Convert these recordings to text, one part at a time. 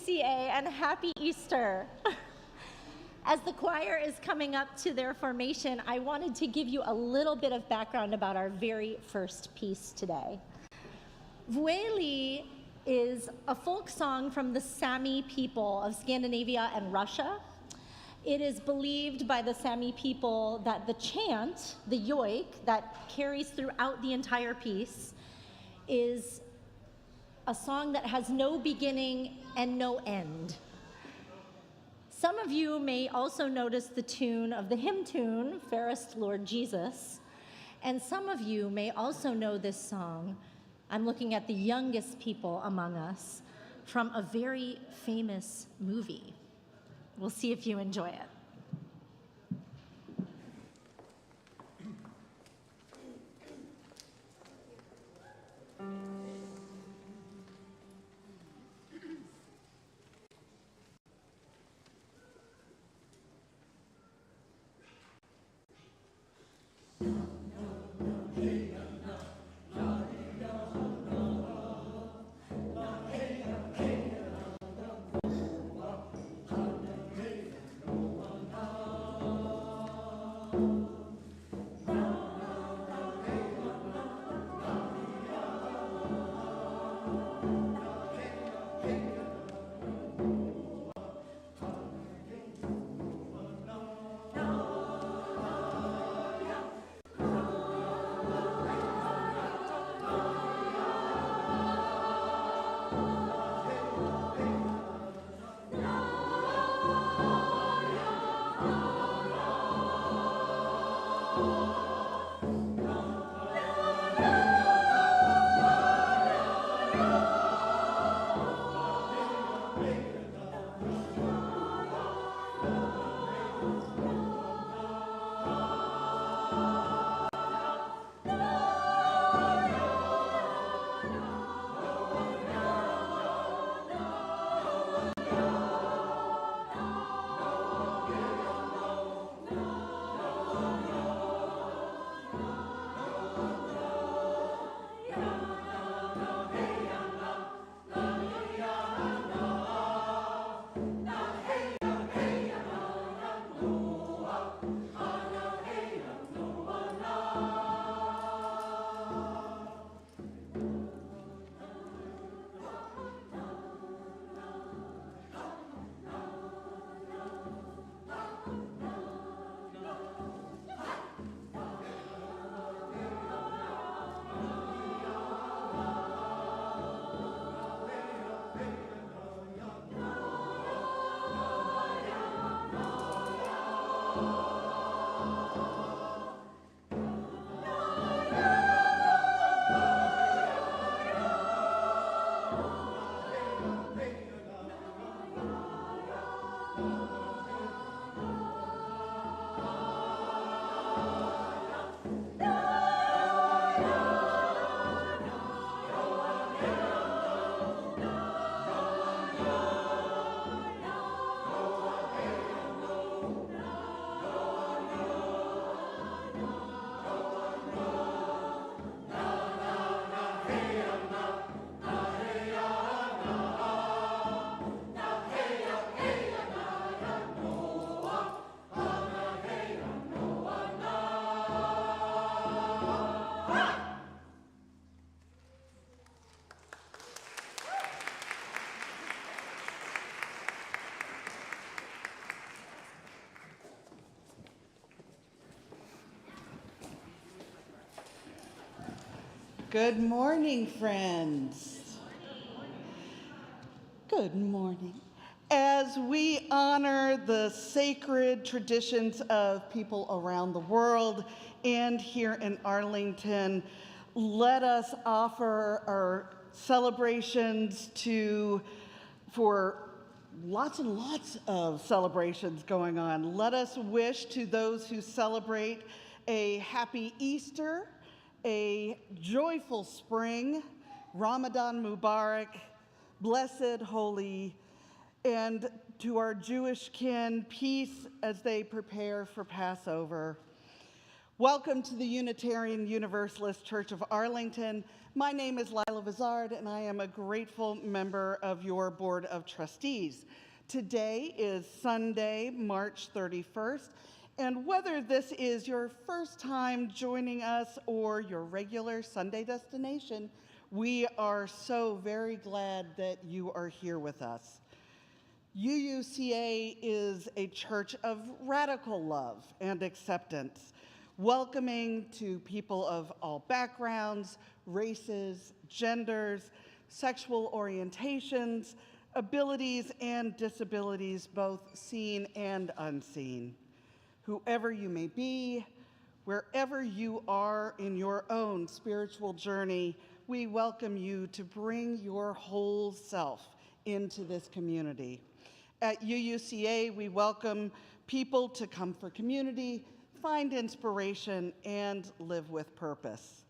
PCA, and happy Easter. As the choir is coming up to their formation, I wanted to give you a little bit of background about our very first piece today. Vueli is a folk song from the Sami people of Scandinavia and Russia. It is believed by the Sami people that the chant, the yoik, that carries throughout the entire piece, is a song that has no beginning and no end. Some of you may also notice the tune of the hymn tune, Fairest Lord Jesus, and some of you may also know this song, I'm looking at the youngest people among us, from a very famous movie. We'll see if you enjoy it. Good morning, friends. Good morning. As we honor the sacred traditions of people around the world and here in Arlington, let us offer our celebrations for lots and lots of celebrations going on. Let us wish to those who celebrate a happy Easter, a joyful spring, Ramadan Mubarak, blessed, holy, and to our Jewish kin, peace as they prepare for Passover. Welcome to the Unitarian Universalist Church of Arlington. My name is Lila Vizard, and I am a grateful member of your Board of Trustees. Today is Sunday, March 31st, and whether this is your first time joining us or your regular Sunday destination, we are so very glad that you are here with us. UUCA is a church of radical love and acceptance, welcoming to people of all backgrounds, races, genders, sexual orientations, abilities, and disabilities, both seen and unseen. Whoever you may be, wherever you are in your own spiritual journey, we welcome you to bring your whole self into this community. At UUCA, we welcome people to come for community, find inspiration, and live with purpose.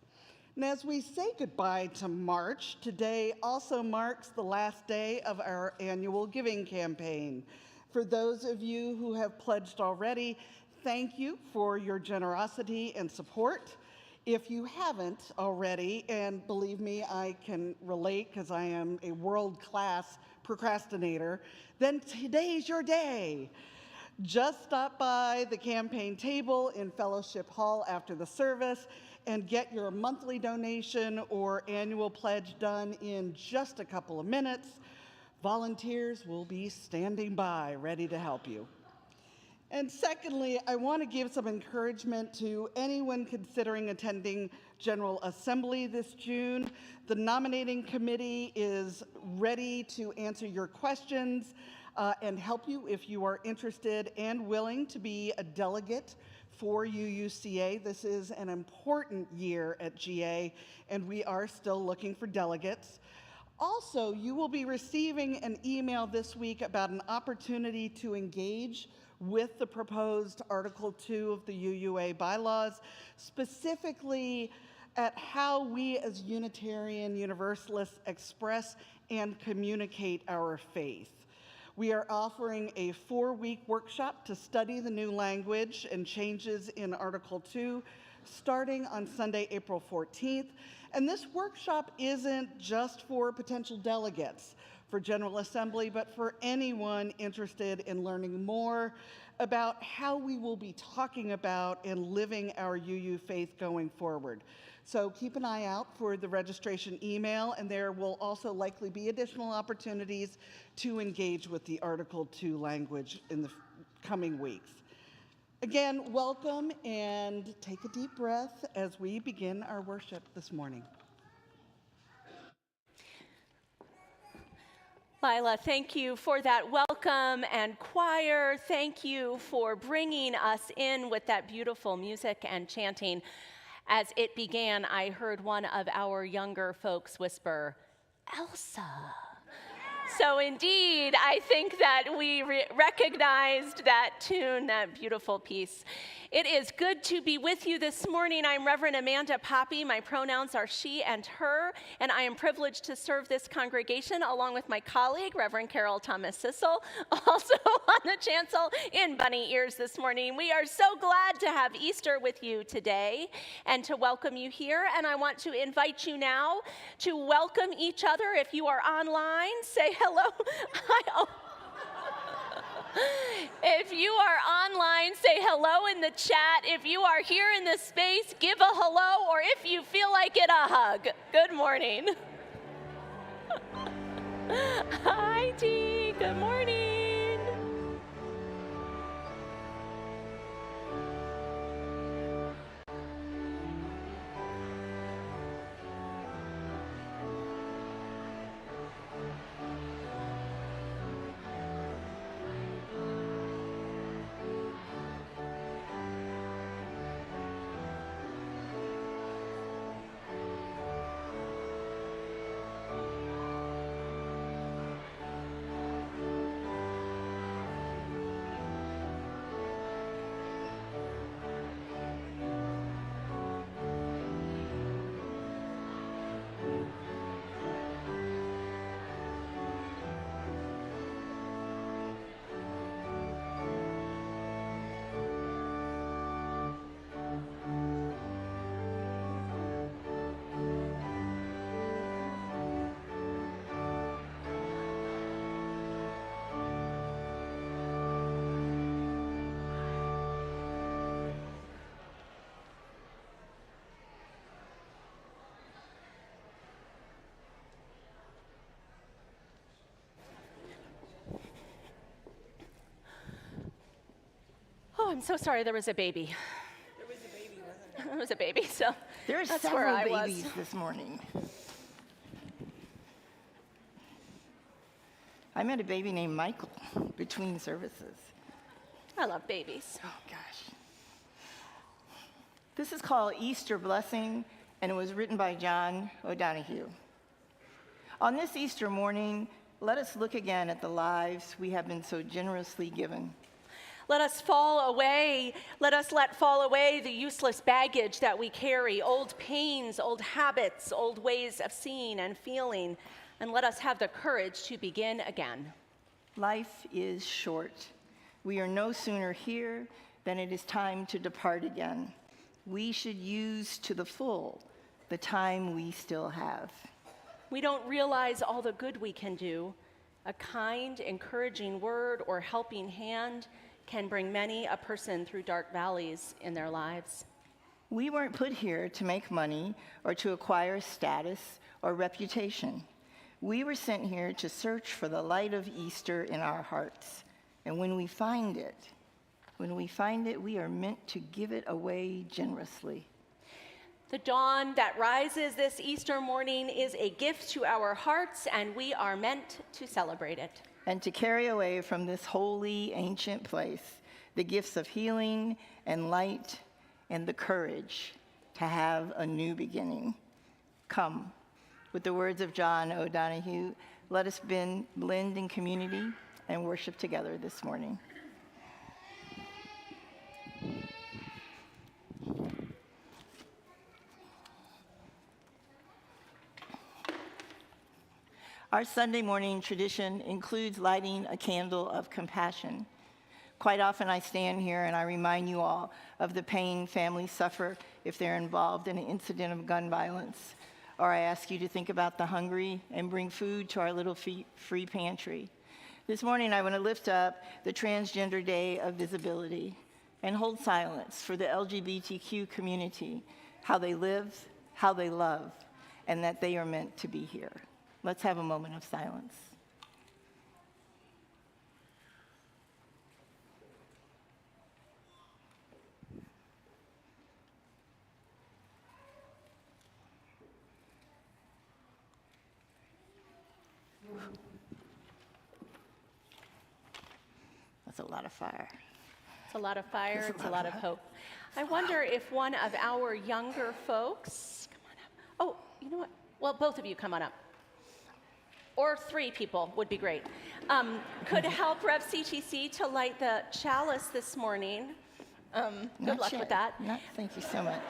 And as we say goodbye to March, today also marks the last day of our annual giving campaign. For those of you who have pledged already, thank you for your generosity and support. If you haven't already, and believe me, I can relate because I am a world-class procrastinator, then today's your day. Just stop by the campaign table in Fellowship Hall after the service and get your monthly donation or annual pledge done in just a couple of minutes. Volunteers will be standing by, ready to help you. And secondly, I want to give some encouragement to anyone considering attending General Assembly this June. The nominating committee is ready to answer your questions and help you if you are interested and willing to be a delegate for UUCA. This is an important year at GA, and we are still looking for delegates. Also, you will be receiving an email this week about an opportunity to engage with the proposed Article 2 of the UUA bylaws, specifically at how we as Unitarian Universalists express and communicate our faith. We are offering a 4-week workshop to study the new language and changes in Article 2, starting on Sunday, April 14th. And this workshop isn't just for potential delegates for General Assembly, but for anyone interested in learning more about how we will be talking about and living our UU faith going forward. So keep an eye out for the registration email, and there will also likely be additional opportunities to engage with the Article 2 language in the coming weeks. Again, welcome, and take a deep breath as we begin our worship this morning. Lila, thank you for that welcome, and choir, thank you for bringing us in with that beautiful music and chanting. As it began, I heard one of our younger folks whisper, Elsa. So indeed, I think that we recognized that tune, that beautiful piece. It is good to be with you this morning. I'm Reverend Amanda Poppy. My pronouns are she and her, and I am privileged to serve this congregation along with my colleague, Reverend Carol Thomas Sissel, also on the chancel in bunny ears this morning. We are so glad to have Easter with you today and to welcome you here, and I want to invite you now to welcome each other. If you are online, say hello. If you are online, say hello in the chat. If you are here in the space, give a hello, or if you feel like it, a hug. Good morning. Hi, Dee. Good morning. I'm so sorry there was a baby. There was a baby, wasn't there? There was a baby, so There are that's where several I was. babies this morning. I met a baby named Michael between services. I love babies. Oh, gosh. This is called Easter Blessing, and it was written by John O'Donohue. On this Easter morning, let us look again at the lives we have been so generously given. Let us let fall away the useless baggage that we carry, old pains, old habits, old ways of seeing and feeling, and let us have the courage to begin again. Life is short. We are no sooner here than it is time to depart again. We should use to the full the time we still have. We don't realize all the good we can do. A kind, encouraging word or helping hand can bring many a person through dark valleys in their lives. We weren't put here to make money or to acquire status or reputation. We were sent here to search for the light of Easter in our hearts. And when we find it, we are meant to give it away generously. The dawn that rises this Easter morning is a gift to our hearts, and we are meant to celebrate it. And to carry away from this holy, ancient place the gifts of healing and light and the courage to have a new beginning. Come, with the words of John O'Donohue, let us blend in community and worship together this morning. Our Sunday morning tradition includes lighting a candle of compassion. Quite often I stand here and I remind you all of the pain families suffer if they're involved in an incident of gun violence. Or I ask you to think about the hungry and bring food to our little free pantry. This morning I want to lift up the Transgender Day of Visibility and hold silence for the LGBTQ community, how they live, how they love, and that they are meant to be here. Let's have a moment of silence. That's a lot of fire. It's a lot of fire, it's a lot of hope. I wonder if one of our younger folks, come on up. Oh, you know what? Well, both of you come on up. Or 3 people would be great. Could help Rev CTC to light the chalice this morning. Good luck with that. Thank you so much.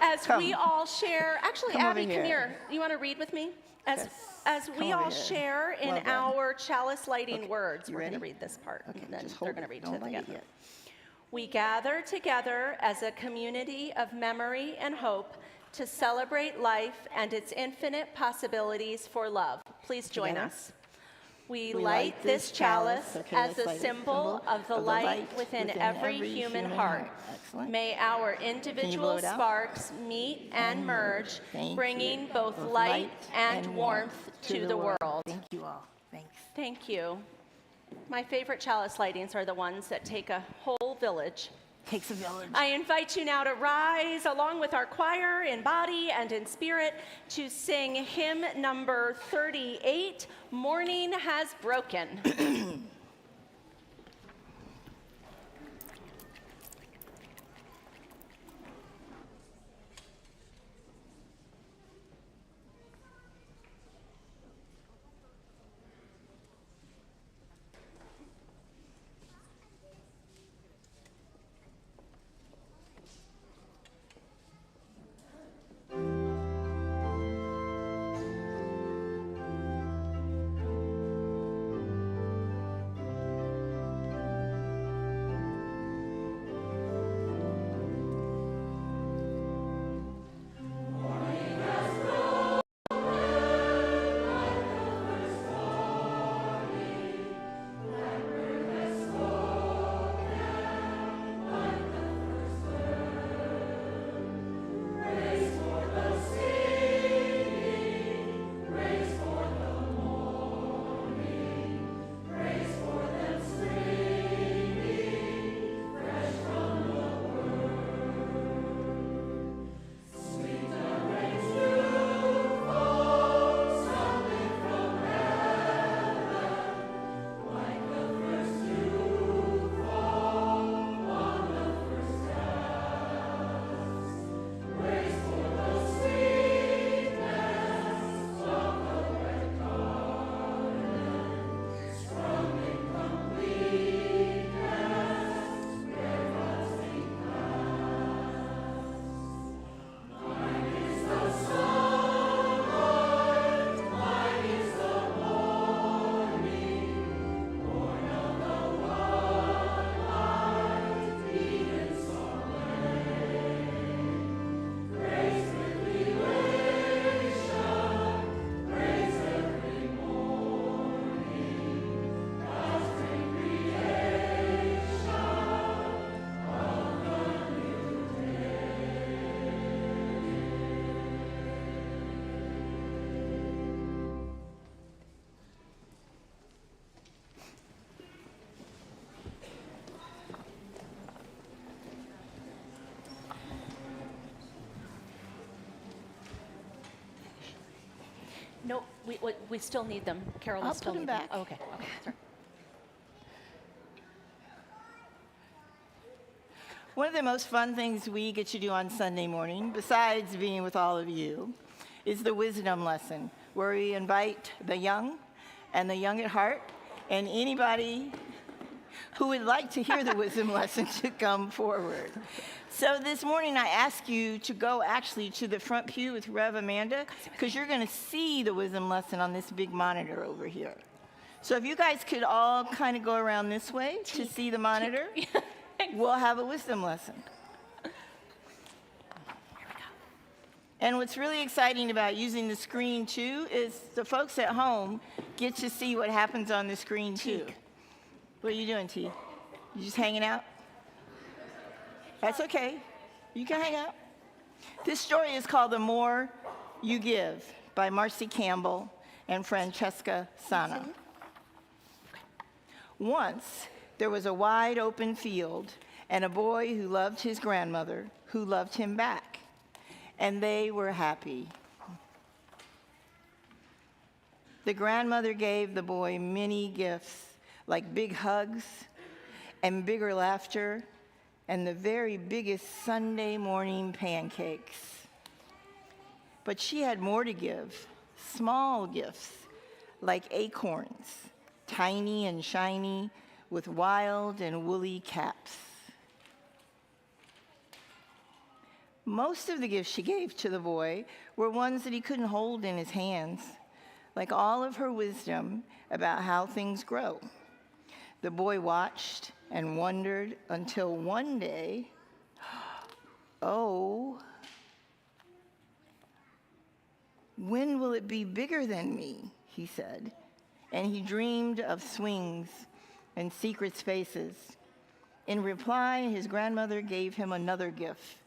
As we all share, actually, Come Abby, over come here. here. You want to read with me? Yes. As we Come all over here. share in Well done. our chalice lighting Okay. words, You we're going to ready? read this part, Okay, and then just they're hold going to it. read Don't it light it together. yet. We gather together as a community of memory and hope to celebrate life and its infinite possibilities for love. Please join Together? us. We light this chalice Okay, as let's a light it. symbol of the light within every human heart. Excellent. May our blow individual it out? sparks meet and merge, Thank bringing you. both light and warmth to the world. Thank you all. Thanks. Thank you. My favorite chalice lightings are the ones that take a whole village. Takes a village. I invite you now to rise along with our choir in body and in spirit to sing hymn number 38, Morning Has Broken. No, we still need them. Carol, I'll still put 'em need back. them. Okay, sorry. One of the most fun things we get to do on Sunday morning, besides being with all of you, is the wisdom lesson, where we invite the young and the young at heart and anybody who would like to hear the wisdom lesson to come forward. So this morning I ask you to go actually to the front pew with Rev Amanda, because you're going to see the wisdom lesson on this big monitor over here. So if you guys could all kind of go around this way to see the monitor, we'll have a wisdom lesson. And what's really exciting about using the screen too is the folks at home get to see what happens on the screen too. What are you doing, T? You just hanging out? That's okay. You can hang out. This story is called The More You Give by Marcy Campbell and Francesca Sana. Once, there was a wide open field and a boy who loved his grandmother, who loved him back, and they were happy. The grandmother gave the boy many gifts, like big hugs and bigger laughter and the very biggest Sunday morning pancakes. But she had more to give, small gifts, like acorns, tiny and shiny, with wild and woolly caps. Most of the gifts she gave to the boy were ones that he couldn't hold in his hands, like all of her wisdom about how things grow. The boy watched and wondered until one day, oh, when will it be bigger than me? He said, and he dreamed of swings and secret spaces. In reply, his grandmother gave him another gift,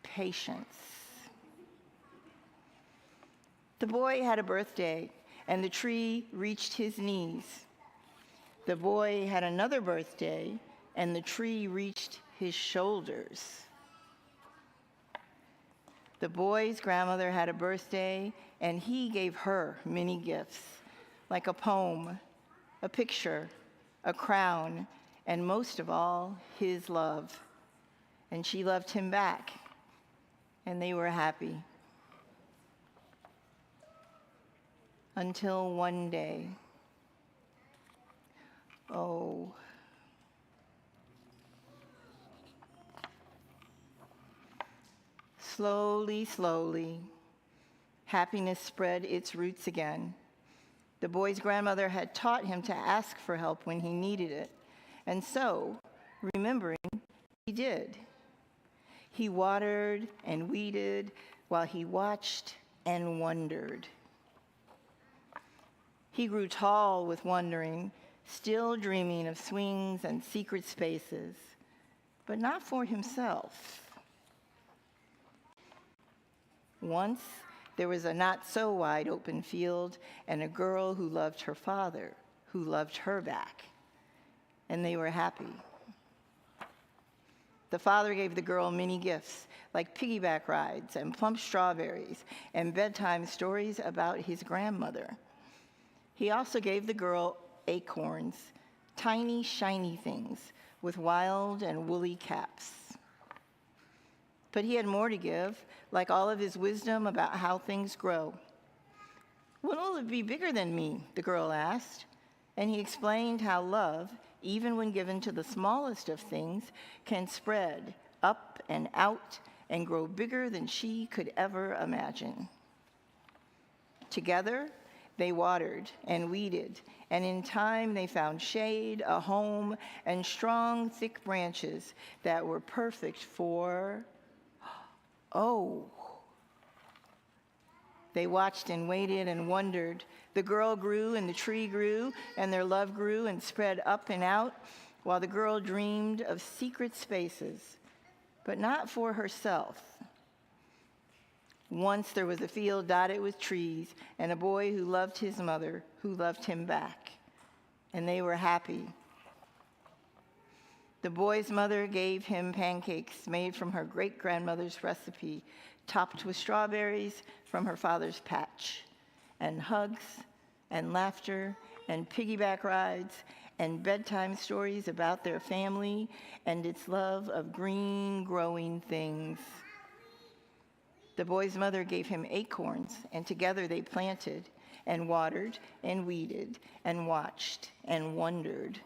patience. The boy had a birthday, and the tree reached his knees. The boy had another birthday, and the tree reached his shoulders. The boy's grandmother had a birthday, and he gave her many gifts, like a poem, a picture, a crown, and most of all, his love. And she loved him back, and they were happy. Until one day, oh, slowly, slowly, happiness spread its roots again. The boy's grandmother had taught him to ask for help when he needed it, and so, remembering, he did. He watered and weeded while he watched and wondered. He grew tall with wondering, still dreaming of swings and secret spaces, but not for himself. Once, there was a not-so-wide open field and a girl who loved her father, who loved her back, and they were happy. The father gave the girl many gifts, like piggyback rides and plump strawberries and bedtime stories about his grandmother. He also gave the girl acorns, tiny, shiny things with wild and woolly caps. But he had more to give, like all of his wisdom about how things grow. When will it be bigger than me? The girl asked. And he explained how love, even when given to the smallest of things, can spread up and out and grow bigger than she could ever imagine. Together, they watered and weeded, and in time they found shade, a home, and strong, thick branches that were perfect for, oh. They watched and waited and wondered. The girl grew and the tree grew, and their love grew and spread up and out, while the girl dreamed of secret spaces, but not for herself. Once there was a field dotted with trees and a boy who loved his mother, who loved him back, and they were happy. The boy's mother gave him pancakes made from her great-grandmother's recipe, topped with strawberries from her father's patch. and hugs and laughter and piggyback rides and bedtime stories about their family and its love of green growing things. The boy's mother gave him acorns, and together they planted and watered and weeded and watched and wondered.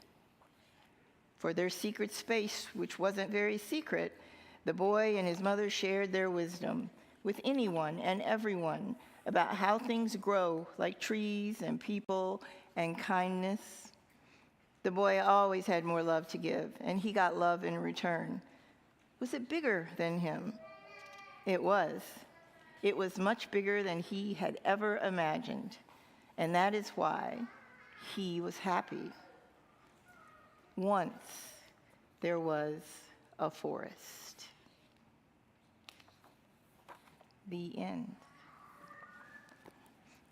For their secret space, which wasn't very secret, the boy and his mother shared their wisdom with anyone and everyone about how things grow, like trees and people and kindness. The boy always had more love to give, and he got love in return. Was it bigger than him? It was. It was much bigger than he had ever imagined, and that is why he was happy. Once there was a forest. The end.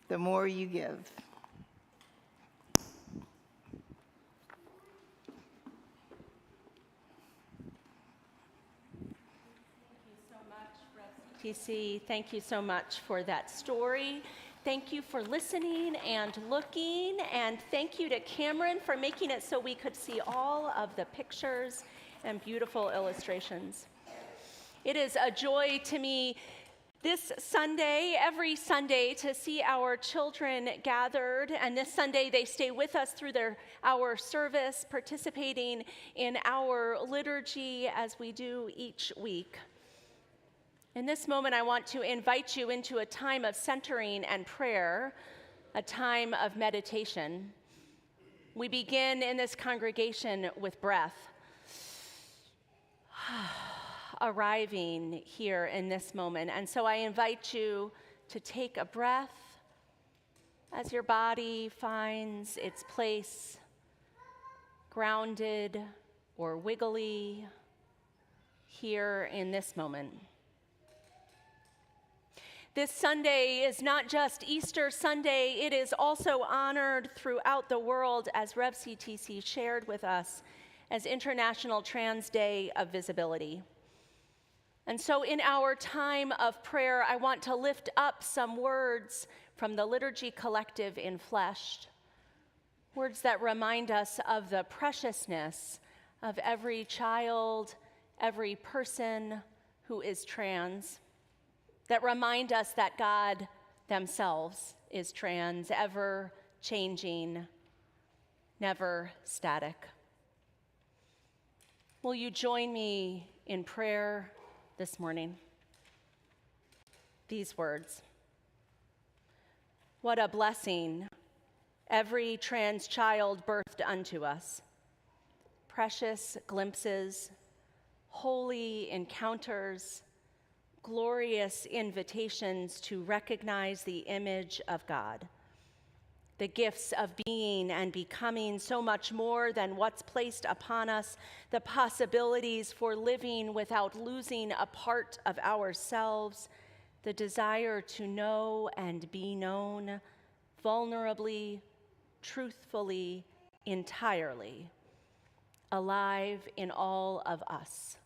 The more you give. TC, thank you so much for that story. Thank you for listening and looking, and thank you to Cameron for making it so we could see all of the pictures and beautiful illustrations. It is a joy to me this Sunday, every Sunday, to see our children gathered, and this Sunday they stay with us through our service, participating in our liturgy as we do each week. In this moment, I want to invite you into a time of centering and prayer, a time of meditation. We begin in this congregation with breath, arriving here in this moment. And so I invite you to take a breath as your body finds its place, grounded or wiggly, here in this moment. This Sunday is not just Easter Sunday, it is also honored throughout the world, as Rev CTC shared with us, as International Trans Day of Visibility. And so in our time of prayer, I want to lift up some words from the Liturgy Collective in Flesh, words that remind us of the preciousness of every child, every person who is trans, that remind us that God themselves is trans, ever changing, never static. Will you join me in prayer this morning? These words. What a blessing, every trans child birthed unto us. Precious glimpses, holy encounters, glorious invitations to recognize the image of God, the gifts of being and becoming so much more than what's placed upon us, the possibilities for living without losing a part of ourselves, the desire to know and be known vulnerably, truthfully, entirely, alive in all of us.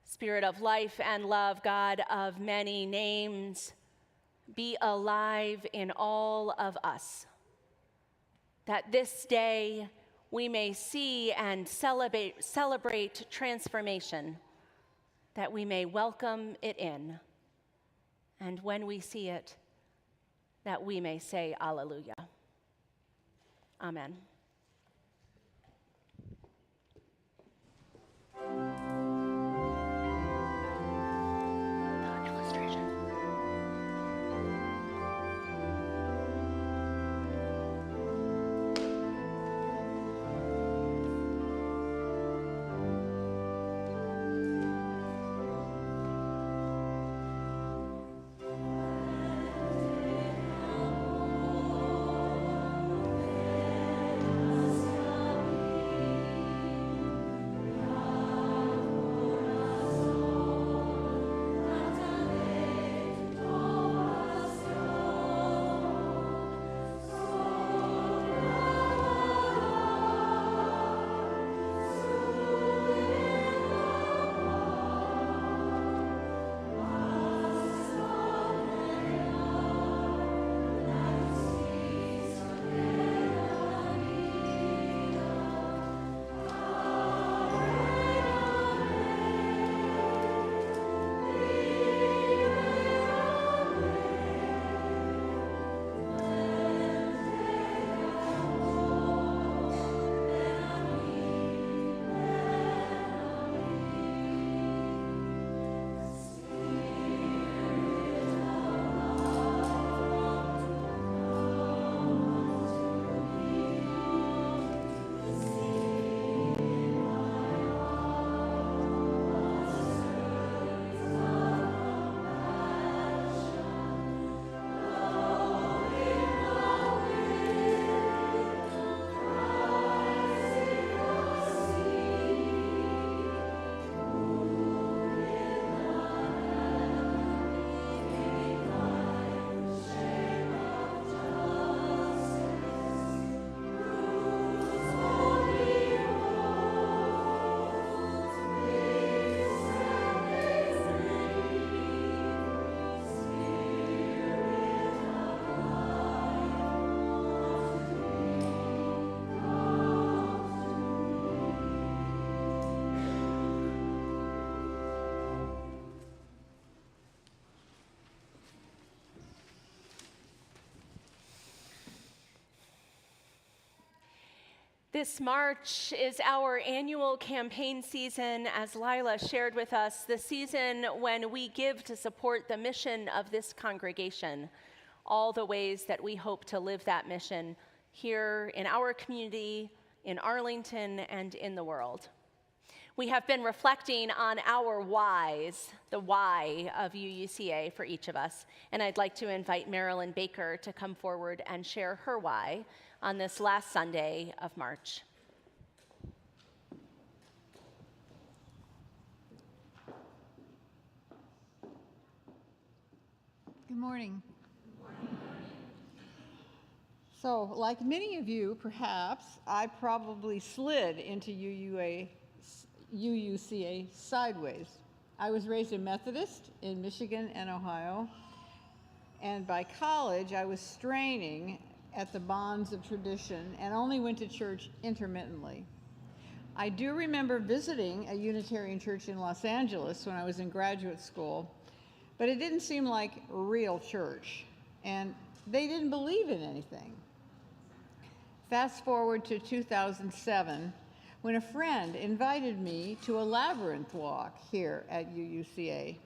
Spirit of life and love, God of many names, be alive in all of us, that this day we may see and celebrate transformation, that we may welcome it in, and when we see it, that we may say Alleluia. Amen. This March is our annual campaign season, as Lila shared with us, the season when we give to support the mission of this congregation, all the ways that we hope to live that mission here in our community, in Arlington, and in the world. We have been reflecting on our whys, the why of UUCA for each of us, and I'd like to invite Marilyn Baker to come forward and share her why on this last Sunday of March. Good morning. So, like many of you, perhaps, I probably slid into UUCA sideways. I was raised a Methodist in Michigan and Ohio, and by college I was straining at the bonds of tradition and only went to church intermittently. I do remember visiting a Unitarian church in Los Angeles when I was in graduate school, but it didn't seem like a real church, and they didn't believe in anything. Fast forward to 2007, when a friend invited me to a labyrinth walk here at UUCA.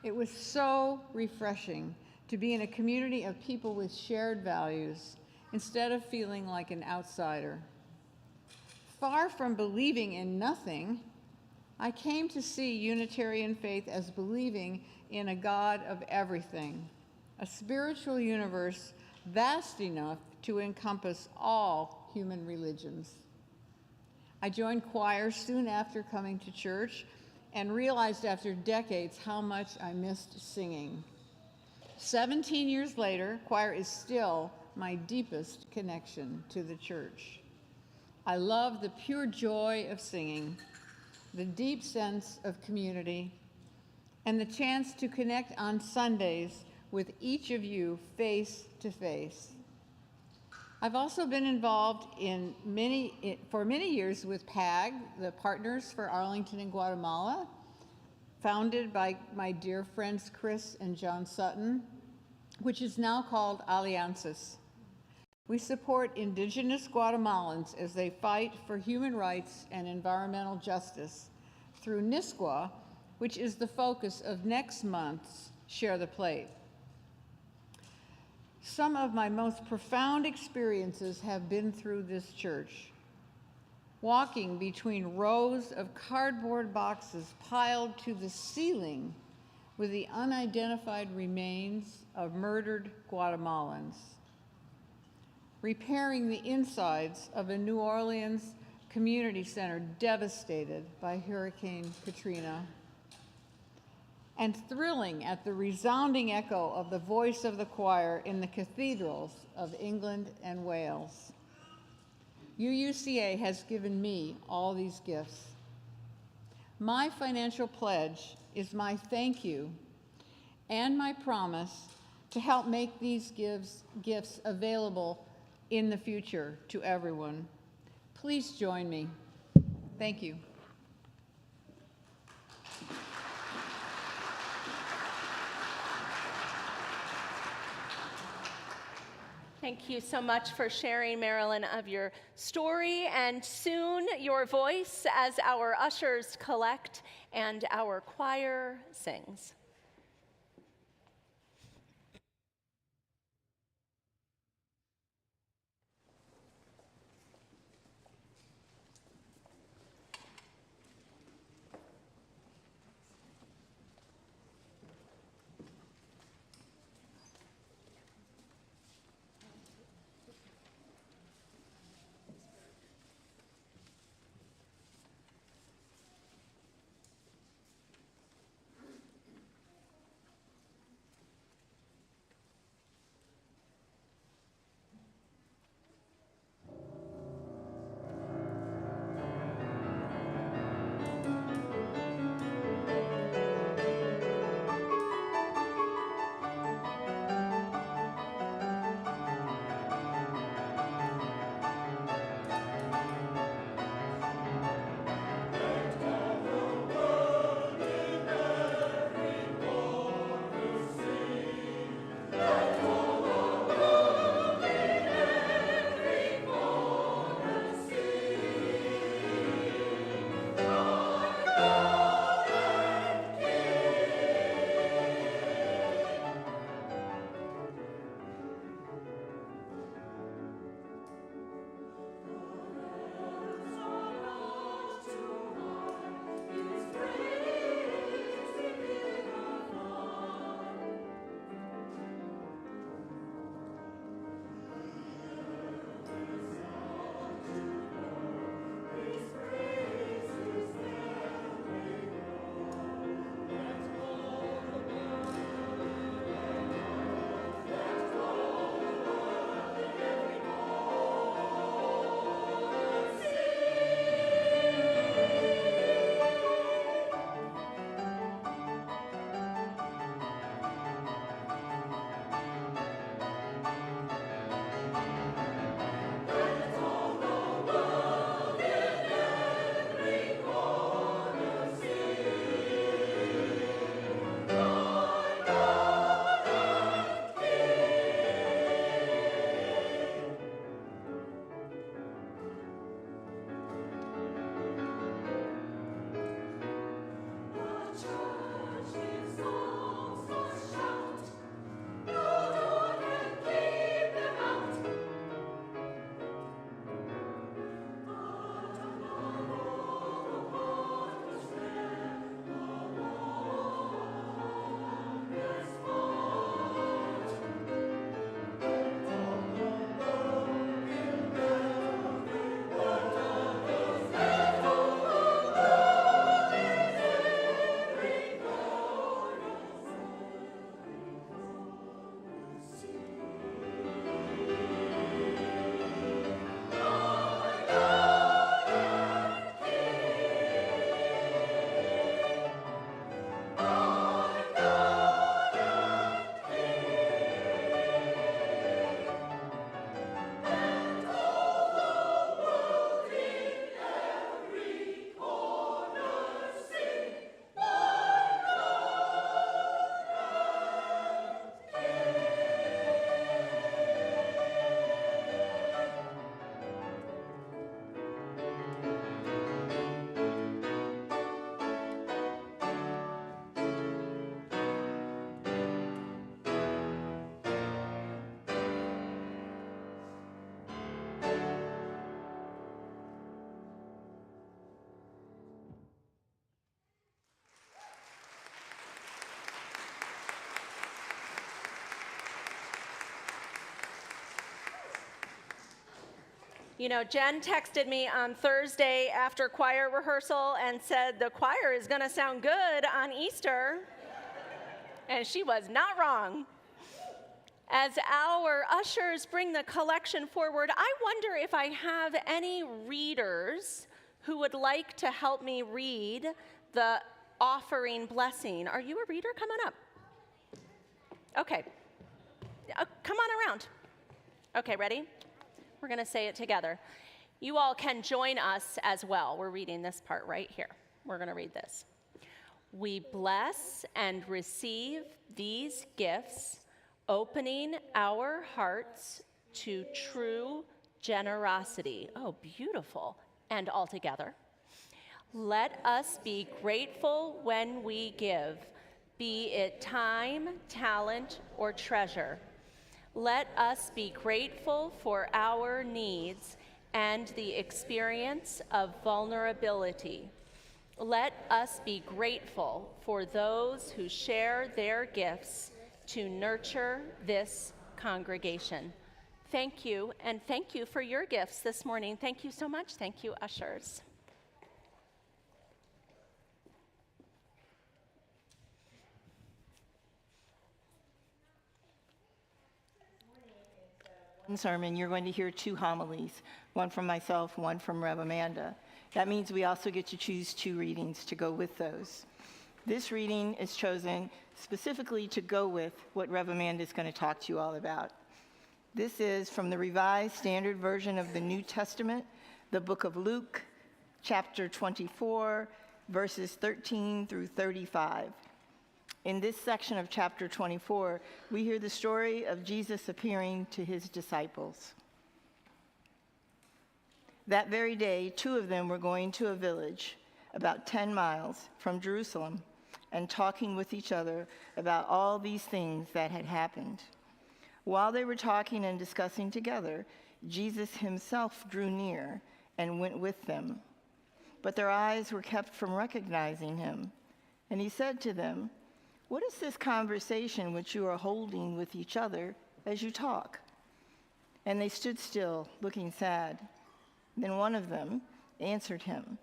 It was so refreshing to be in a community of people with shared values instead of feeling like an outsider. Far from believing in nothing, I came to see Unitarian faith as believing in a God of everything, a spiritual universe vast enough to encompass all human religions. I joined choir soon after coming to church and realized after decades how much I missed singing. 17 years later, choir is still my deepest connection to the church. I love the pure joy of singing, the deep sense of community, and the chance to connect on Sundays with each of you face to face. I've also been involved for many years with PAG, the Partners for Arlington and Guatemala, founded by my dear friends Chris and John Sutton, which is now called Alianzas. We support indigenous Guatemalans as they fight for human rights and environmental justice through NISQUA, which is the focus of next month's Share the Plate. Some of my most profound experiences have been through this church. Walking between rows of cardboard boxes piled to the ceiling with the unidentified remains of murdered Guatemalans. Repairing the insides of a New Orleans community center devastated by Hurricane Katrina. And thrilling at the resounding echo of the voice of the choir in the cathedrals of England and Wales. UUCA has given me all these gifts. My financial pledge is my thank you and my promise to help make these gifts available in the future to everyone. Please join me. Thank you. Thank you so much for sharing, Marilyn, of your story and soon your voice as our ushers collect and our choir sings. You know, Jen texted me on Thursday after choir rehearsal and said the choir is going to sound good on Easter. And she was not wrong. As our ushers bring the collection forward, I wonder if I have any readers who would like to help me read the offering blessing. Are you a reader? Come on up. Okay. Come on around. Okay, ready? We're going to say it together. You all can join us as well. We're reading this part right here. We're going to read this. We bless and receive these gifts, opening our hearts to true generosity. Oh, beautiful. And all together. Let us be grateful when we give, be it time, talent, or treasure. Let us be grateful for our needs and the experience of vulnerability. Let us be grateful for those who share their gifts to nurture this congregation. Thank you, and thank you for your gifts this morning. Thank you so much. Thank you, ushers. Sermon, you're going to hear 2 homilies, one from myself, one from Rev. Amanda. That means we also get to choose 2 readings to go with those. This reading is chosen specifically to go with what Rev. Amanda is going to talk to you all about. This is from the Revised Standard Version of the New Testament, the book of Luke, chapter 24, verses 13 through 35. In this section of chapter 24, we hear the story of Jesus appearing to his disciples. That very day, 2 of them were going to a village about 10 miles from Jerusalem and talking with each other about all these things that had happened. While they were talking and discussing together, Jesus himself drew near and went with them. But their eyes were kept from recognizing him. And he said to them, "What is this conversation which you are holding with each other as you talk?" And they stood still, looking sad. Then one of them answered him,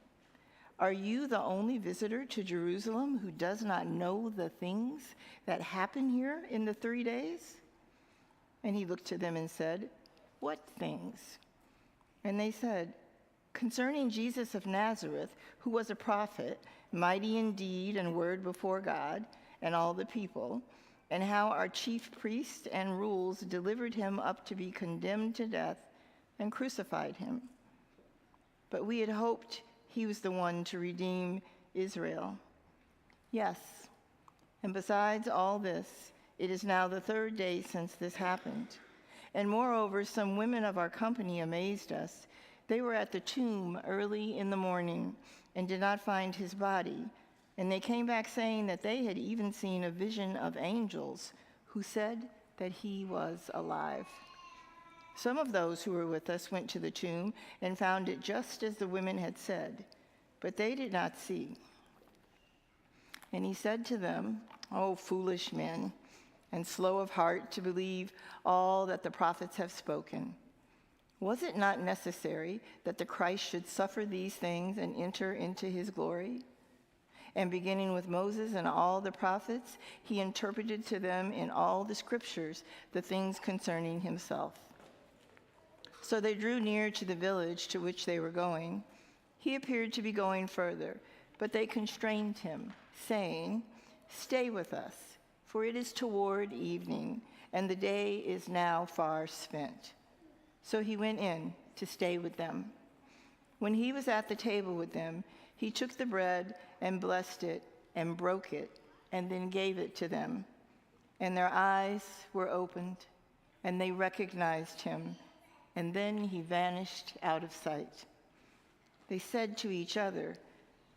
"Are you the only visitor to Jerusalem who does not know the things that happen here in the 3 days?" And he looked to them and said, "What things?" And they said, "Concerning Jesus of Nazareth, who was a prophet, mighty in deed and word before God and all the people, and how our chief priests and rules delivered him up to be condemned to death and crucified him. But we had hoped he was the one to redeem Israel. Yes, and besides all this, it is now the 3rd day since this happened. And moreover, some women of our company amazed us. They were at the tomb early in the morning and did not find his body. And they came back saying that they had even seen a vision of angels who said that he was alive. Some of those who were with us went to the tomb and found it just as the women had said, but they did not see." And he said to them, "O foolish men, and slow of heart to believe all that the prophets have spoken. Was it not necessary that the Christ should suffer these things and enter into his glory?" And beginning with Moses and all the prophets, he interpreted to them in all the scriptures the things concerning himself. So they drew near to the village to which they were going. He appeared to be going further, but they constrained him, saying, "Stay with us, for it is toward evening, and the day is now far spent." So he went in to stay with them. When he was at the table with them, he took the bread and blessed it and broke it and then gave it to them. And their eyes were opened, and they recognized him, and then he vanished out of sight. They said to each other,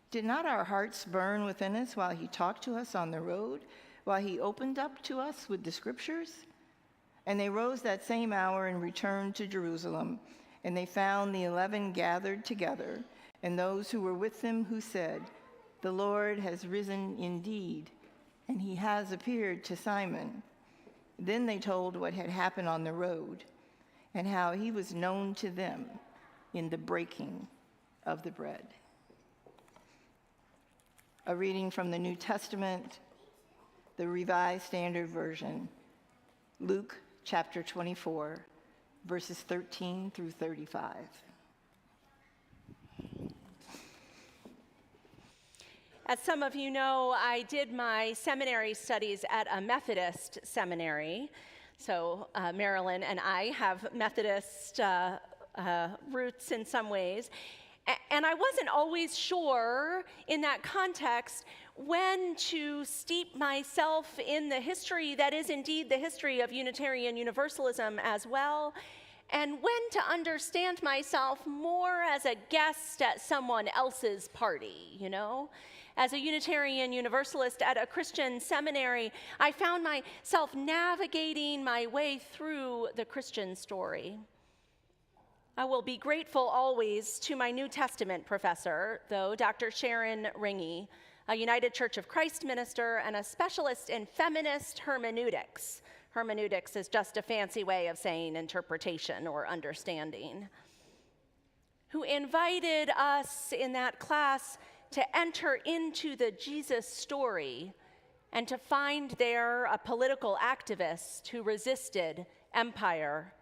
"Did not our hearts burn within us while he talked to us on the road, while he opened up to us with the scriptures?" And they rose that same hour and returned to Jerusalem, and they found the 11 gathered together, and those who were with them who said, "The Lord has risen indeed, and he has appeared to Simon." Then they told what had happened on the road, and how he was known to them, in the breaking of the bread. A reading from the New Testament, the Revised Standard Version, Luke chapter 24, verses 13 through 35. As some of you know, I did my seminary studies at a Methodist seminary. So Marilyn and I have Methodist roots in some ways. And I wasn't always sure in that context when to steep myself in the history that is indeed the history of Unitarian Universalism as well, and when to understand myself more as a guest at someone else's party, you know? As a Unitarian Universalist at a Christian seminary, I found myself navigating my way through the Christian story. I will be grateful always to my New Testament professor, though, Dr. Sharon Ringy, a United Church of Christ minister and a specialist in feminist hermeneutics. Hermeneutics is just a fancy way of saying interpretation or understanding. Who invited us in that class to enter into the Jesus story and to find there a political activist who resisted empire.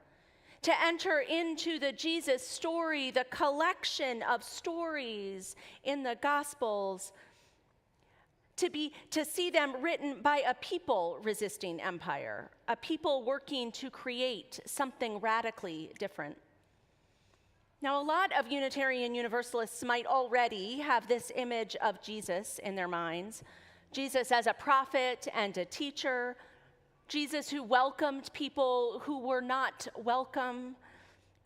To enter into the Jesus story, the collection of stories in the Gospels, to see them written by a people resisting empire, a people working to create something radically different. Now, a lot of Unitarian Universalists might already have this image of Jesus in their minds. Jesus as a prophet and a teacher, Jesus who welcomed people who were not welcome,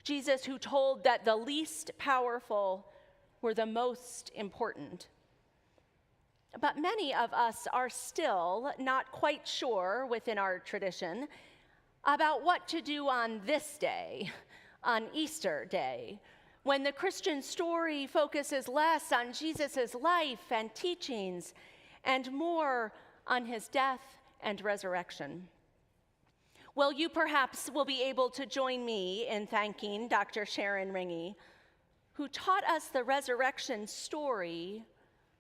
Jesus who told that the least powerful were the most important. But many of us are still not quite sure within our tradition about what to do on this day, on Easter Day, when the Christian story focuses less on Jesus' life and teachings and more on his death and resurrection. Well, you perhaps will be able to join me in thanking Dr. Sharon Ringy, who taught us the resurrection story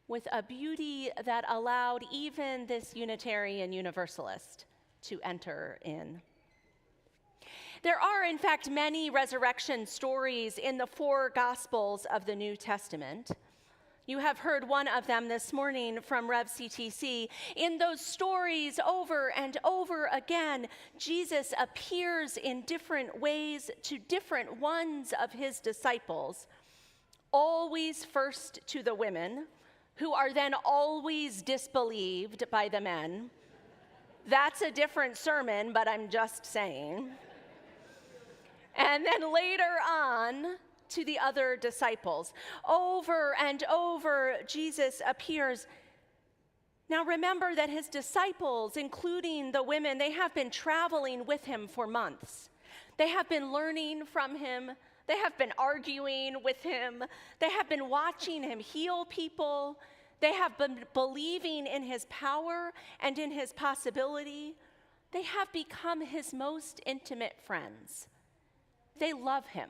with a beauty that allowed even this Unitarian Universalist to enter in. There are, in fact, many resurrection stories in the 4 Gospels of the New Testament. You have heard one of them this morning from Rev CTC. In those stories, over and over again, Jesus appears in different ways to different ones of his disciples, always first to the women, who are then always disbelieved by the men. That's a different sermon, but I'm just saying. And then later on, to the other disciples. Over and over, Jesus appears. Now remember that his disciples, including the women, they have been traveling with him for months. They have been learning from him. They have been arguing with him. They have been watching him heal people. They have been believing in his power and in his possibility. They have become his most intimate friends. They love him,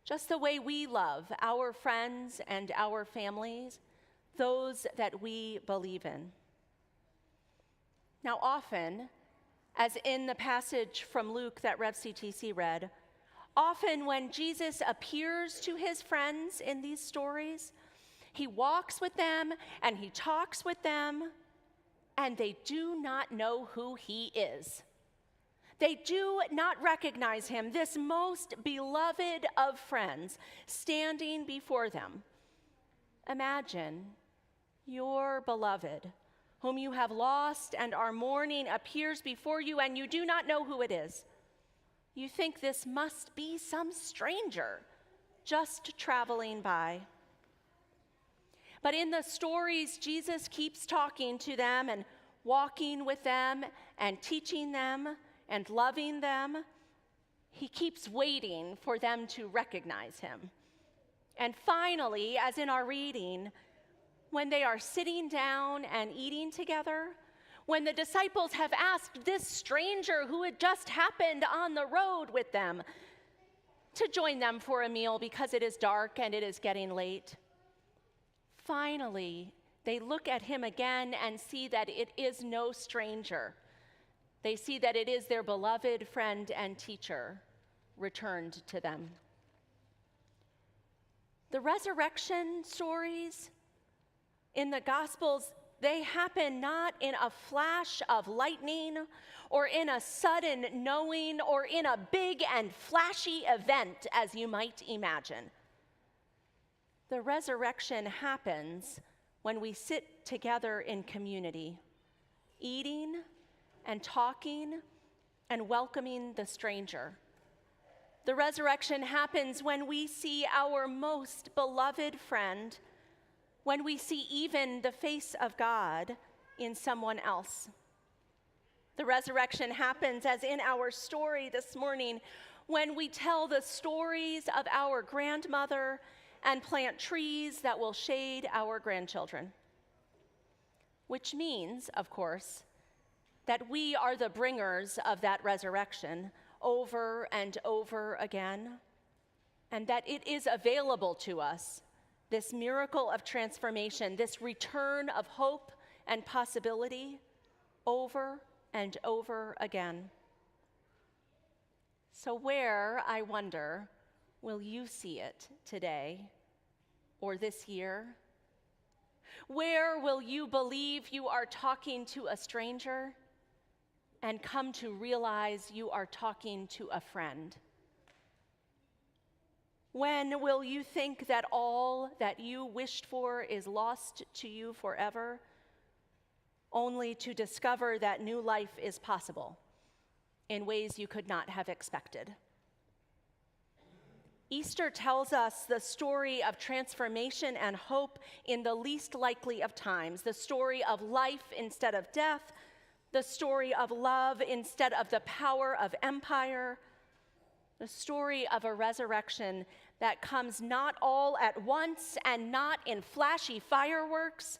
just the way we love our friends and our families, those that we believe in. Now often, as in the passage from Luke that Rev CTC read, often when Jesus appears to his friends in these stories, he walks with them and he talks with them, and they do not know who he is. They do not recognize him, this most beloved of friends, standing before them. Imagine your beloved, whom you have lost and are mourning, appears before you, and you do not know who it is. You think this must be some stranger just traveling by. But in the stories, Jesus keeps talking to them and walking with them and teaching them and loving them. He keeps waiting for them to recognize him. And finally, as in our reading, when they are sitting down and eating together, when the disciples have asked this stranger who had just happened on the road with them, to join them for a meal because it is dark and it is getting late. Finally, they look at him again and see that it is no stranger. They see that it is their beloved friend and teacher returned to them. The resurrection stories in the Gospels, they happen not in a flash of lightning or in a sudden knowing or in a big and flashy event, as you might imagine. The resurrection happens when we sit together in community, eating and talking and welcoming the stranger. The resurrection happens when we see our most beloved friend, when we see even the face of God in someone else. The resurrection happens, as in our story this morning, when we tell the stories of our grandmother and plant trees that will shade our grandchildren. Which means, of course, that we are the bringers of that resurrection over and over again, and that it is available to us, this miracle of transformation, this return of hope and possibility, over and over again. So where, I wonder, will you see it today or this year? Where will you believe you are talking to a stranger and come to realize you are talking to a friend? When will you think that all that you wished for is lost to you forever, only to discover that new life is possible in ways you could not have expected? Easter tells us the story of transformation and hope in the least likely of times, the story of life instead of death, the story of love instead of the power of empire, the story of a resurrection that comes not all at once and not in flashy fireworks,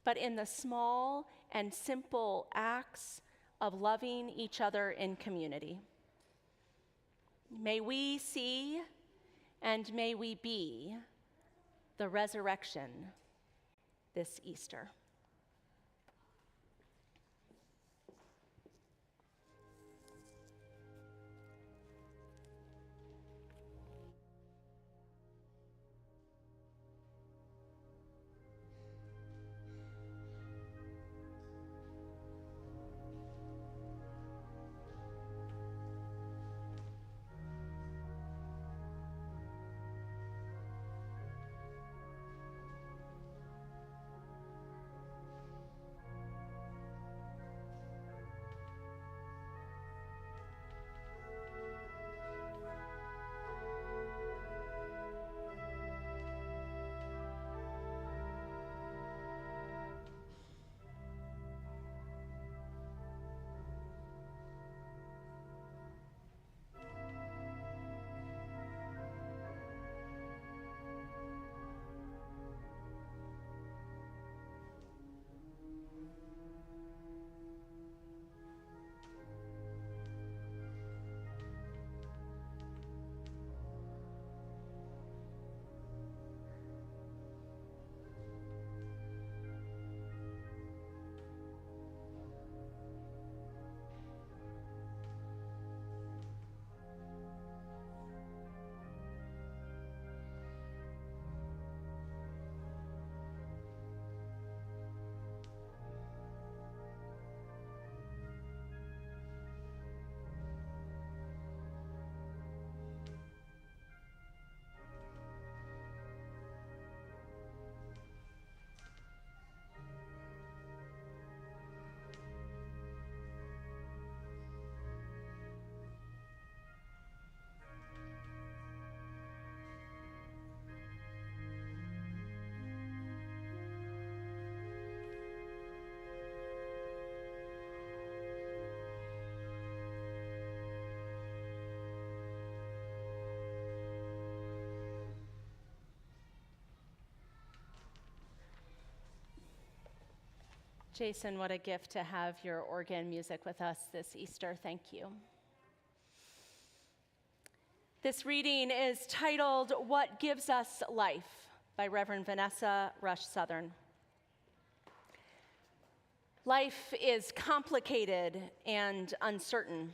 but in the small and simple acts of loving each other in community. May we see and may we be the resurrection this Easter. Jason, what a gift to have your organ music with us this Easter. Thank you. This reading is titled, What Gives Us Life, by Reverend Vanessa Rush Southern. Life is complicated and uncertain,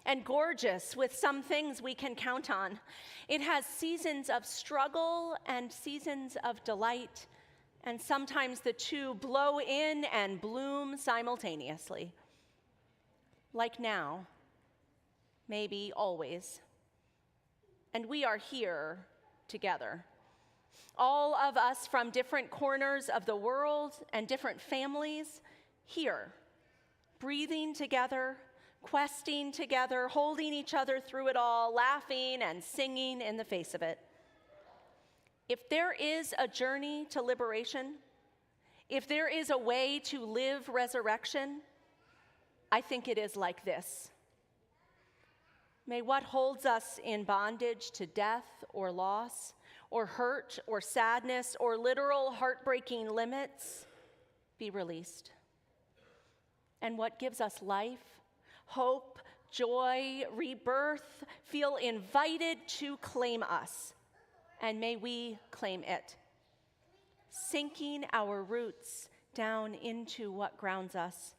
and gorgeous with some things we can count on. It has seasons of struggle and seasons of delight, and sometimes the two blow in and bloom simultaneously. Like now, maybe always. And we are here together. All of us from different corners of the world and different families here, breathing together, questing together, holding each other through it all, laughing and singing in the face of it. If there is a journey to liberation, if there is a way to live resurrection, I think it is like this. May what holds us in bondage to death or loss, or hurt or sadness, or literal heartbreaking limits be released. And what gives us life, hope, joy, rebirth, feel invited to claim us, and may we claim it, sinking our roots down into what grounds us,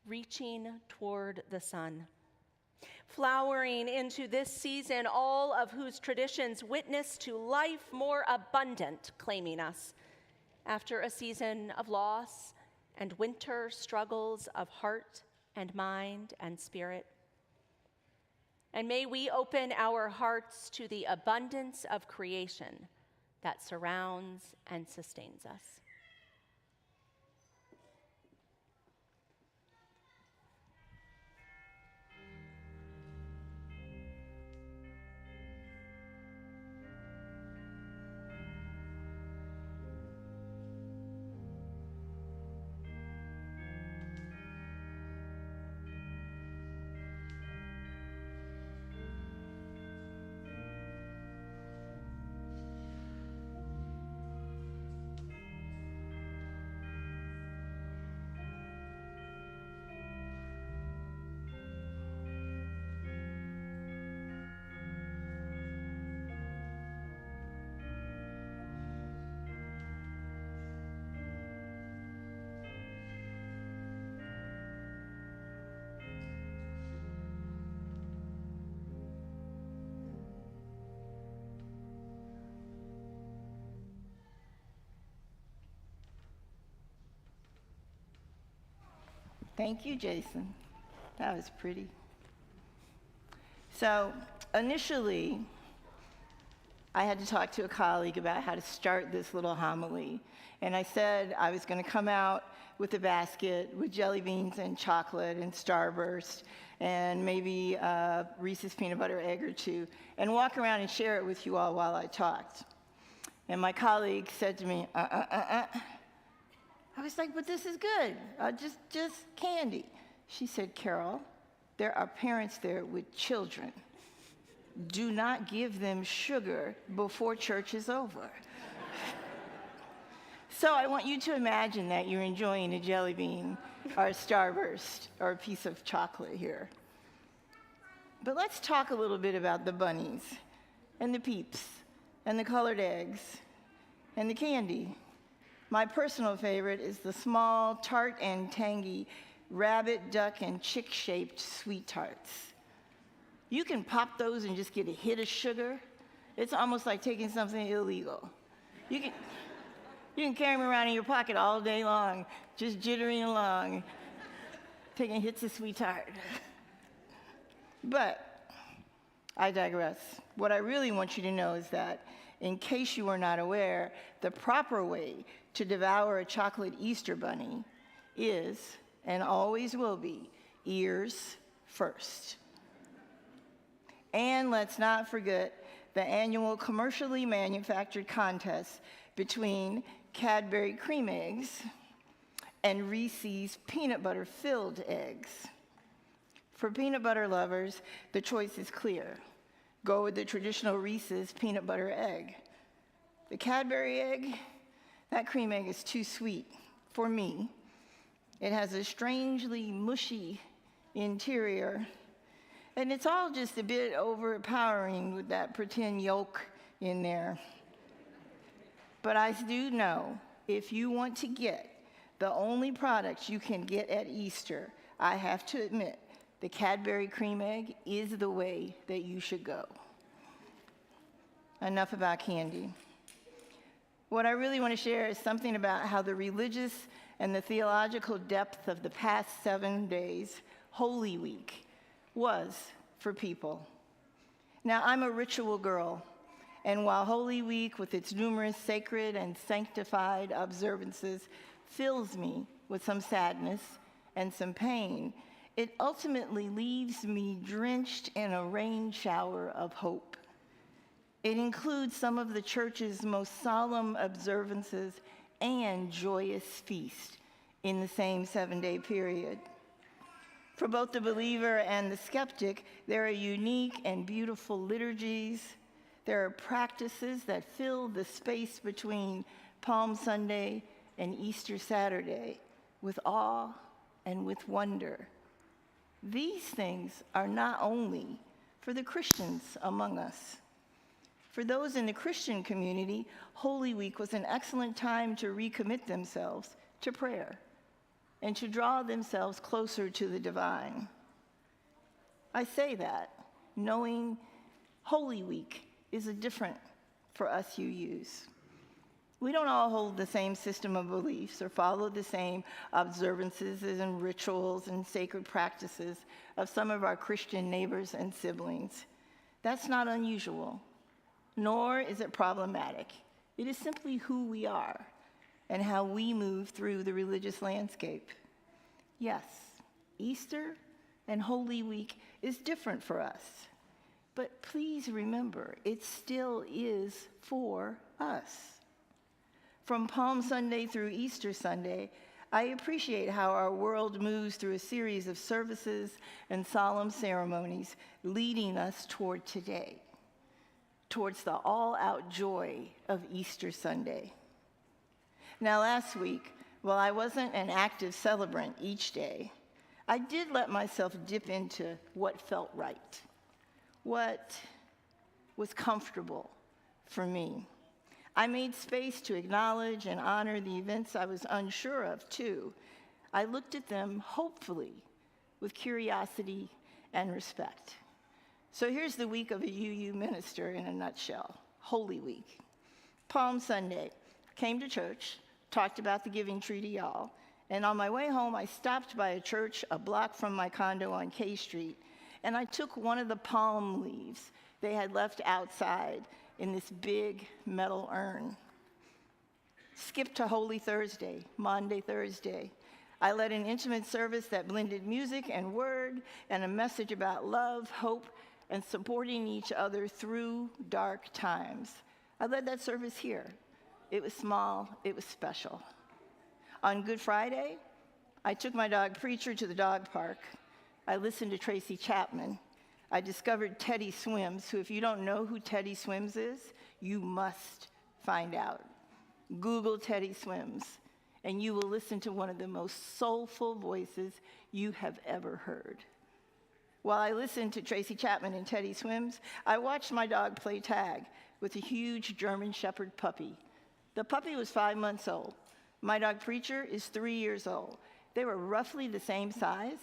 reaching toward the sun. Flowering into this season, all of whose traditions witness to life more abundant, claiming us, after a season of loss and winter struggles of heart and mind and spirit. And may we open our hearts to the abundance of creation that surrounds and sustains us. Thank you, Jason. That was pretty. So initially, I had to talk to a colleague about how to start this little homily. And I said I was going to come out with a basket with jelly beans and chocolate and Starburst and maybe Reese's peanut butter egg or two, and walk around and share it with you all while I talked. And my colleague said to me, I was like, but this is good, just candy. She said, Carol, there are parents there with children. Do not give them sugar before church is over. So I want you to imagine that you're enjoying a jelly bean or a Starburst or a piece of chocolate here. But let's talk a little bit about the bunnies and the peeps and the colored eggs and the candy. My personal favorite is the small, tart and tangy rabbit, duck, and chick-shaped sweet tarts. You can pop those and just get a hit of sugar. It's almost like taking something illegal. You can carry them around in your pocket all day long, just jittering along, taking hits of sweet tart. But I digress. What I really want you to know is that, in case you are not aware, the proper way to devour a chocolate Easter bunny is, and always will be, ears first. And let's not forget the annual commercially manufactured contest between Cadbury cream eggs and Reese's peanut butter filled eggs. For peanut butter lovers, the choice is clear. Go with the traditional Reese's peanut butter egg. The Cadbury egg, that cream egg is too sweet for me. It has a strangely mushy interior And it's all just a bit overpowering with that pretend yolk in there. But I do know if you want to get the only products you can get at Easter, I have to admit, the Cadbury cream egg is the way that you should go. Enough about candy. What I really want to share is something about how the religious and the theological depth of the past 7 days, Holy Week, was for people. Now, I'm a ritual girl, and while Holy Week, with its numerous sacred and sanctified observances, fills me with some sadness and some pain, it ultimately leaves me drenched in a rain shower of hope. It includes some of the church's most solemn observances and joyous feast in the same 7-day period. For both the believer and the skeptic, there are unique and beautiful liturgies. There are practices that fill the space between Palm Sunday and Easter Saturday with awe and with wonder. These things are not only for the Christians among us. For those in the Christian community, Holy Week was an excellent time to recommit themselves to prayer and to draw themselves closer to the divine. I say that knowing Holy Week is different for us UUs. We don't all hold the same system of beliefs or follow the same observances and rituals and sacred practices of some of our Christian neighbors and siblings. That's not unusual, nor is it problematic. It is simply who we are and how we move through the religious landscape. Yes, Easter and Holy Week is different for us, but please remember, it still is for us. From Palm Sunday through Easter Sunday, I appreciate how our world moves through a series of services and solemn ceremonies leading us toward today, towards the all-out joy of Easter Sunday. Now, last week, while I wasn't an active celebrant each day, I did let myself dip into what felt right, what was comfortable for me. I made space to acknowledge and honor the events I was unsure of, too. I looked at them, hopefully, with curiosity and respect. So here's the week of a UU minister in a nutshell. Holy Week. Palm Sunday. Came to church, talked about the Giving Tree to y'all, and on my way home, I stopped by a church a block from my condo on K Street, and I took one of the palm leaves they had left outside in this big metal urn. Skipped to Holy Thursday, Maundy Thursday. I led an intimate service that blended music and word and a message about love, hope, and supporting each other through dark times. I led that service here. It was small, it was special. On Good Friday, I took my dog Preacher to the dog park. I listened to Tracy Chapman. I discovered Teddy Swims, who, if you don't know who Teddy Swims is, you must find out. Google Teddy Swims, and you will listen to one of the most soulful voices you have ever heard. While I listened to Tracy Chapman and Teddy Swims, I watched my dog play tag with a huge German Shepherd puppy. The puppy was 5 months old. My dog Preacher is 3 years old. They were roughly the same size.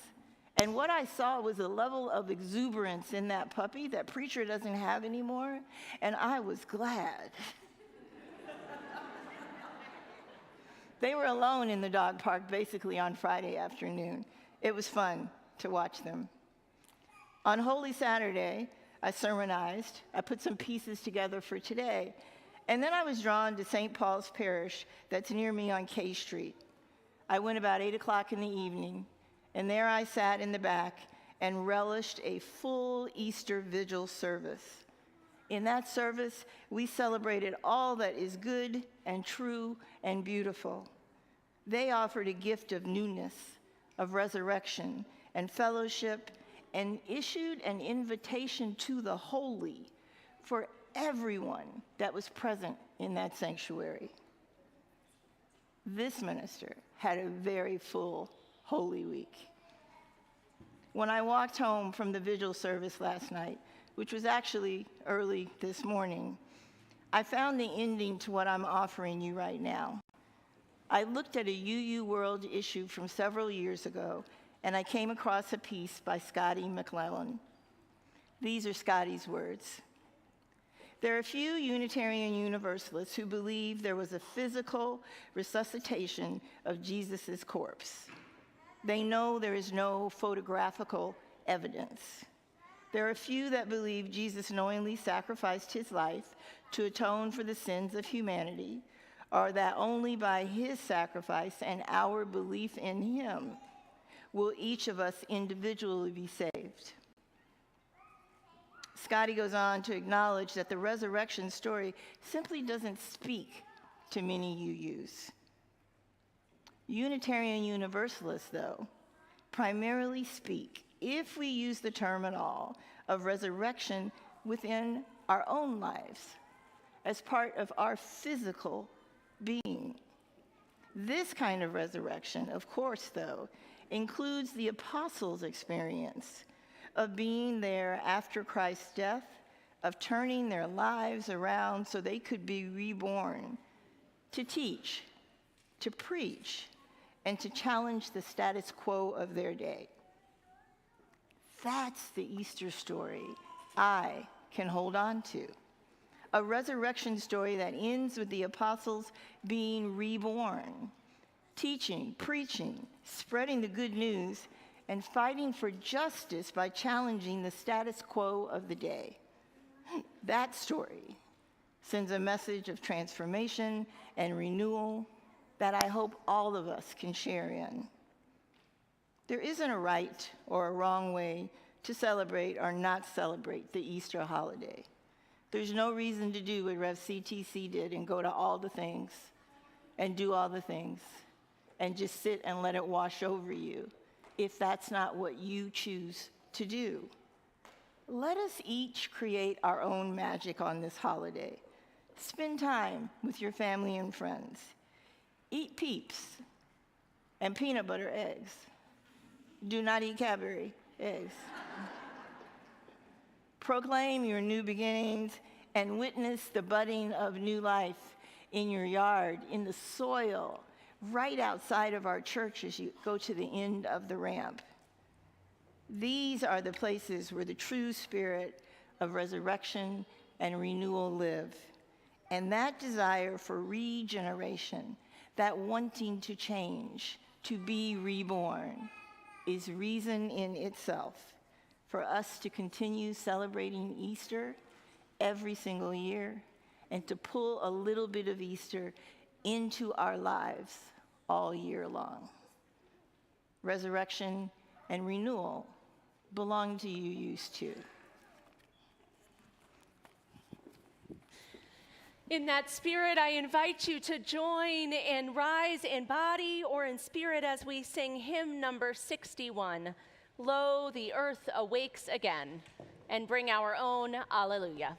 And what I saw was a level of exuberance in that puppy that Preacher doesn't have anymore, and I was glad. They were alone in the dog park basically on Friday afternoon. It was fun to watch them. On Holy Saturday, I sermonized. I put some pieces together for today, and then I was drawn to St. Paul's Parish that's near me on K Street. I went about 8 o'clock in the evening, and there I sat in the back and relished a full Easter Vigil service. In that service, we celebrated all that is good and true and beautiful. They offered a gift of newness, of resurrection and fellowship, and issued an invitation to the holy for everyone that was present in that sanctuary. This minister had a very full Holy Week. When I walked home from the vigil service last night, which was actually early this morning, I found the ending to what I'm offering you right now. I looked at a UU World issue from several years ago, and I came across a piece by Scotty McClellan. These are Scotty's words. There are a few Unitarian Universalists who believe there was a physical resuscitation of Jesus' corpse. They know there is no photographical evidence. There are a few that believe Jesus knowingly sacrificed his life to atone for the sins of humanity, or that only by his sacrifice and our belief in him will each of us individually be saved. Scotty goes on to acknowledge that the resurrection story simply doesn't speak to many UUs. Unitarian Universalists, though, primarily speak, if we use the term at all, of resurrection within our own lives, as part of our physical being. This kind of resurrection, of course, though, includes the apostles' experience of being there after Christ's death, of turning their lives around so they could be reborn, to teach, to preach, and to challenge the status quo of their day. That's the Easter story I can hold on to. A resurrection story that ends with the apostles being reborn, teaching, preaching, spreading the good news, and fighting for justice by challenging the status quo of the day. That story sends a message of transformation and renewal that I hope all of us can share in. There isn't a right or a wrong way to celebrate or not celebrate the Easter holiday. There's no reason to do what Rev CTC did and go to all the things and do all the things and just sit and let it wash over you if that's not what you choose to do. Let us each create our own magic on this holiday. Spend time with your family and friends. Eat Peeps and peanut butter eggs. Do not eat Cadbury eggs. Proclaim your new beginnings and witness the budding of new life in your yard, in the soil, right outside of our church as you go to the end of the ramp. These are the places where the true spirit of resurrection and renewal live. And that desire for regeneration, that wanting to change, to be reborn, is reason in itself for us to continue celebrating Easter every single year and to pull a little bit of Easter into our lives all year long. Resurrection and renewal belong to you too. In that spirit, I invite you to join and rise in body or in spirit as we sing hymn number 61, Lo, the Earth Awakes Again, and bring our own Alleluia.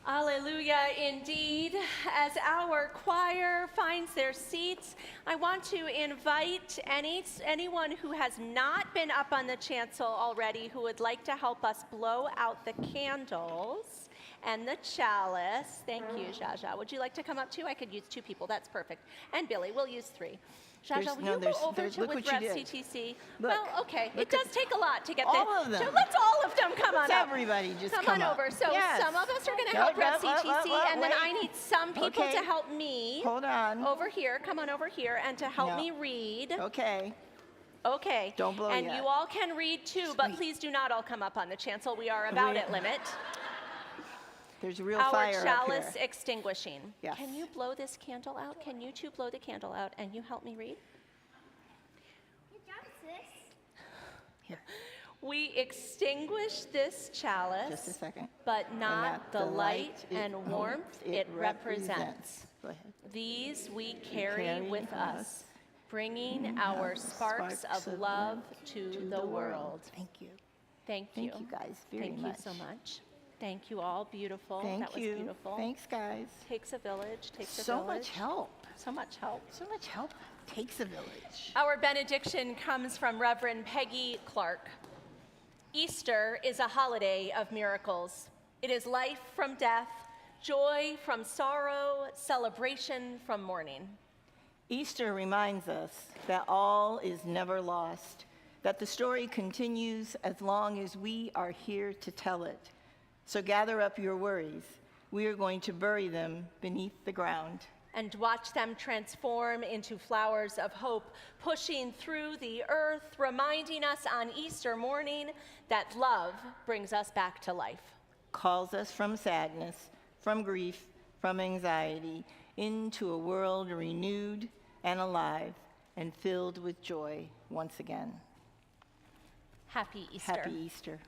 Alleluia, indeed. As our choir finds their seats, I want to invite anyone who has not been up on the chancel already who would like to help us blow out the candles and the chalice. Thank you, Jaja. Would you like to come up too? I could use 2 people. That's perfect. And Billy, we'll use 3. Jaja, will you go over to look with what you Rev did. CTC? Look, Well, okay. It look does take a lot to get all of them. So let's all of them come on Let's up. everybody just come come on up. over. So Yes. some of us are going to Go, help go, Rev go, CTC, go, and then wait. I need some people Okay. to help me. Hold on. Over here. Come on over here and to help No. me read. Okay. Okay. Don't blow And yet. you all can read too, but Sweet. please do not all come up on the chancel. We are about Wait. at limit. There's real Our fire up chalice here. extinguishing. Yes. Can you blow this candle out? Can you 2 blow the candle out and you help me read? Here, We extinguish this chalice, just a second. but not that the light and warmth it represents. represents. Go ahead. These we carry carry with with us, us, bringing our sparks of love to the world. Thank you. Thank you. Thank you guys very Thank much. you so much. Thank you all. Beautiful. Thank That was you. beautiful. Thanks, guys. Takes a village. Takes a So village. much help. So much help. So much help takes a village. Our benediction comes from Reverend Peggy Clark. Easter is a holiday of miracles. It is life from death, joy from sorrow, celebration from mourning. Easter reminds us that all is never lost, that the story continues as long as we are here to tell it. So gather up your worries. We are going to bury them beneath the ground. And watch them transform into flowers of hope, pushing through the earth, reminding us on Easter morning that love brings us back to life. Calls us from sadness, from grief, from anxiety, into a world renewed and alive and filled with joy once again. Happy Easter. Happy Easter.